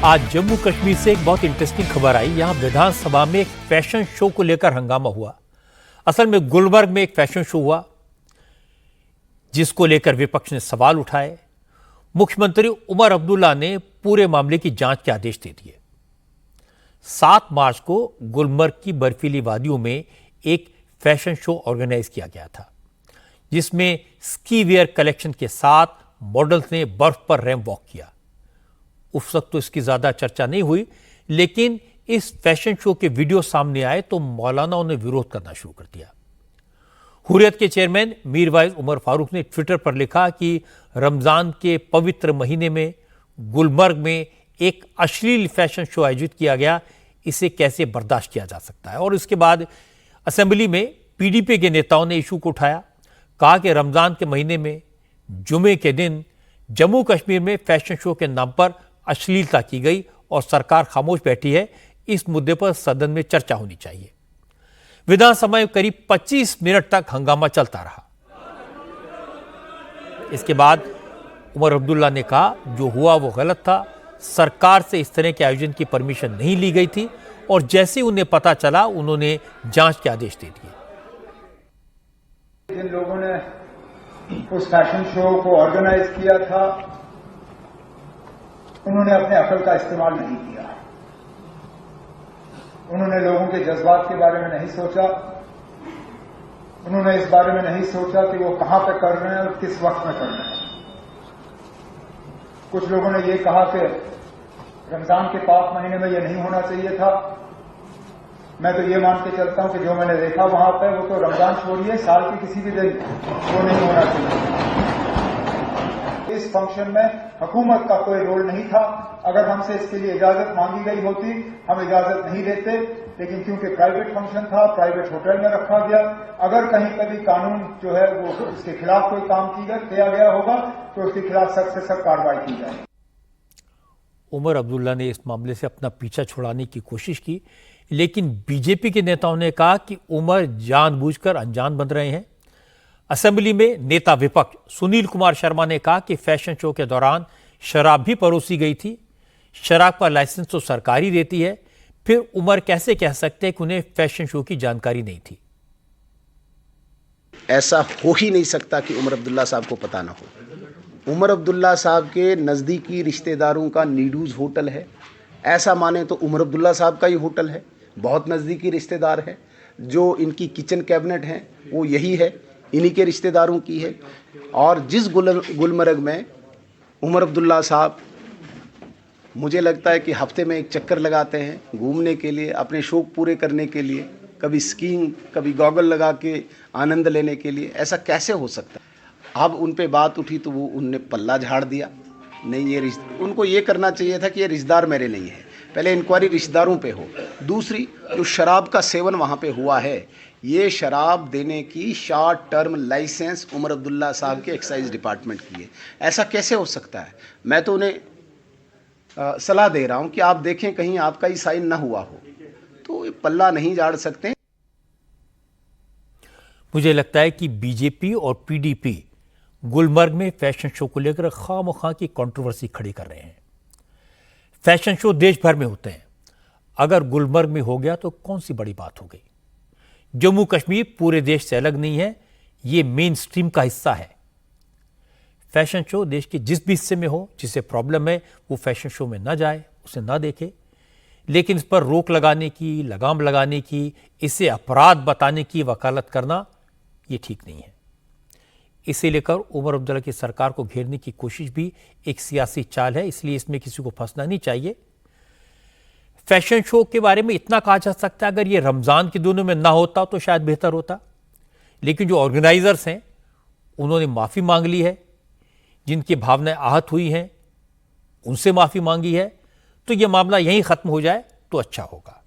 आज जम्मू कश्मीर से एक बहुत इंटरेस्टिंग खबर आई। यहां विधानसभा में एक फैशन शो को लेकर हंगामा हुआ। असल में गुलबर्ग में एक फैशन शो हुआ जिसको लेकर विपक्ष ने सवाल उठाए। मुख्यमंत्री उमर अब्दुल्ला ने पूरे मामले की जांच के आदेश दे दिए। 7 मार्च को गुलबर्ग की बर्फीली वादियों में एक फैशन शो ऑर्गेनाइज किया गया था जिसमें स्की वेयर कलेक्शन के साथ मॉडल्स ने बर्फ पर रैंप वॉक किया। उस वक्त तो इसकी ज्यादा चर्चा नहीं हुई, लेकिन इस फैशन शो के वीडियो सामने आए तो मौलानाओं ने विरोध करना शुरू कर दिया। हुर्रियत के चेयरमैन मीरवाइज उमर फारूक ने ट्विटर पर लिखा कि रमजान के पवित्र महीने में गुलबर्ग में एक अश्लील फैशन शो आयोजित किया गया, इसे कैसे बर्दाश्त किया जा सकता है। और इसके बाद असेंबली में पीडीपी के नेताओं ने इशू को उठाया, कहा कि रमजान के महीने में जुमे के दिन जम्मू कश्मीर में फैशन शो के नाम पर अश्लीलता की गई और सरकार खामोश बैठी है। इस मुद्दे पर सदन में चर्चा होनी चाहिए। विधानसभा में करीब 25 मिनट तक हंगामा चलता रहा। इसके बाद उमर अब्दुल्ला ने कहा जो हुआ वो गलत था, सरकार से इस तरह के आयोजन की परमिशन नहीं ली गई थी और जैसे उन्हें पता चला उन्होंने जांच के आदेश दे दिए। जिन लोगों ने उस फैशन शो को ऑर्गेनाइज किया था उन्होंने अपने अकल का इस्तेमाल नहीं किया। उन्होंने लोगों के जज्बात के बारे में नहीं सोचा। उन्होंने इस बारे में नहीं सोचा कि वो कहां पे कर रहे हैं और किस वक्त में कर रहे हैं। कुछ लोगों ने ये कहा कि रमजान के पाक महीने में ये नहीं होना चाहिए था। मैं तो ये मान के चलता हूं कि जो मैंने देखा वहां पे वो तो रमजान छोड़िए साल के किसी भी दिन वो नहीं होना चाहिए। इस फंक्शन में हुकूमत का कोई रोल नहीं था। अगर हमसे इसके लिए इजाजत मांगी गई होती हम इजाजत नहीं देते, लेकिन क्योंकि प्राइवेट फंक्शन था, प्राइवेट होटल में रखा गया। अगर कहीं कभी कानून जो है वो उसके खिलाफ कोई काम किया गया होगा तो उसके खिलाफ सख्त से सख्त कार्रवाई की जाए। उमर अब्दुल्ला ने इस मामले से अपना पीछा छुड़ाने की कोशिश की, लेकिन बीजेपी के नेताओं ने कहा कि उमर जानबूझकर अनजान बन रहे हैं। असेंबली में नेता विपक्ष सुनील कुमार शर्मा ने कहा कि फैशन शो के दौरान शराब भी परोसी गई थी। शराब का लाइसेंस तो सरकार ही देती है, फिर उमर कैसे कह सकते हैं कि उन्हें फैशन शो की जानकारी नहीं थी। ऐसा हो ही नहीं सकता कि उमर अब्दुल्ला साहब को पता ना हो। उमर अब्दुल्ला साहब के नज़दीकी रिश्तेदारों का नीडूज होटल है। ऐसा माने तो उमर अब्दुल्ला साहब का ही होटल है, बहुत नज़दीकी रिश्तेदार है। जो इनकी किचन कैबिनेट है वो यही है, इन्हीं के रिश्तेदारों की है। और जिस गुलमर्ग में उमर अब्दुल्ला साहब मुझे लगता है कि हफ्ते में एक चक्कर लगाते हैं घूमने के लिए, अपने शौक पूरे करने के लिए, कभी स्कीइंग, कभी गॉगल लगा के आनंद लेने के लिए, ऐसा कैसे हो सकता है। अब उन पे बात उठी तो वो उनने पल्ला झाड़ दिया। नहीं, ये उनको ये करना चाहिए था कि ये रिश्तेदार मेरे नहीं है। पहले इंक्वायरी रिश्तेदारों पे हो। दूसरी, जो शराब का सेवन वहाँ पे हुआ है, ये शराब देने की short term license Omar Abdullah साहब के एक्साइज डिपार्टमेंट की है। ऐसा कैसे हो सकता है। मैं तो उन्हें सलाह दे रहा हूँ कि आप देखें कहीं आपका ही साइन ना हुआ हो, तो ये पल्ला नहीं झाड़ सकते। मुझे लगता है कि बीजेपी और पीडीपी गुलमर्ग में फैशन शो को लेकर खामखा की कंट्रोवर्सी खड़ी कर रहे हैं। फैशन शो देश भर में होते हैं, अगर गुलमर्ग में हो गया तो कौन सी बड़ी बात हो गई। जम्मू कश्मीर पूरे देश से अलग नहीं है, ये मेन स्ट्रीम का हिस्सा है। फैशन शो देश के जिस भी हिस्से में हो, जिसे प्रॉब्लम है वो फैशन शो में ना जाए, उसे ना देखे। लेकिन इस पर रोक लगाने की, लगाम लगाने की, इसे अपराध बताने की वकालत करना ये ठीक नहीं है। इसे लेकर उमर अब्दुल्ला की सरकार को घेरने की कोशिश भी एक सियासी चाल है, इसलिए इसमें किसी को फंसना नहीं चाहिए। फैशन शो के बारे में इतना कहा जा सकता है, अगर ये रमजान के दिनों में ना होता तो शायद बेहतर होता। लेकिन जो ऑर्गेनाइजर्स हैं उन्होंने माफी मांग ली है, जिनकी भावनाएं आहत हुई हैं उनसे माफी मांगी है, तो यह मामला यहीं खत्म हो जाए तो अच्छा होगा।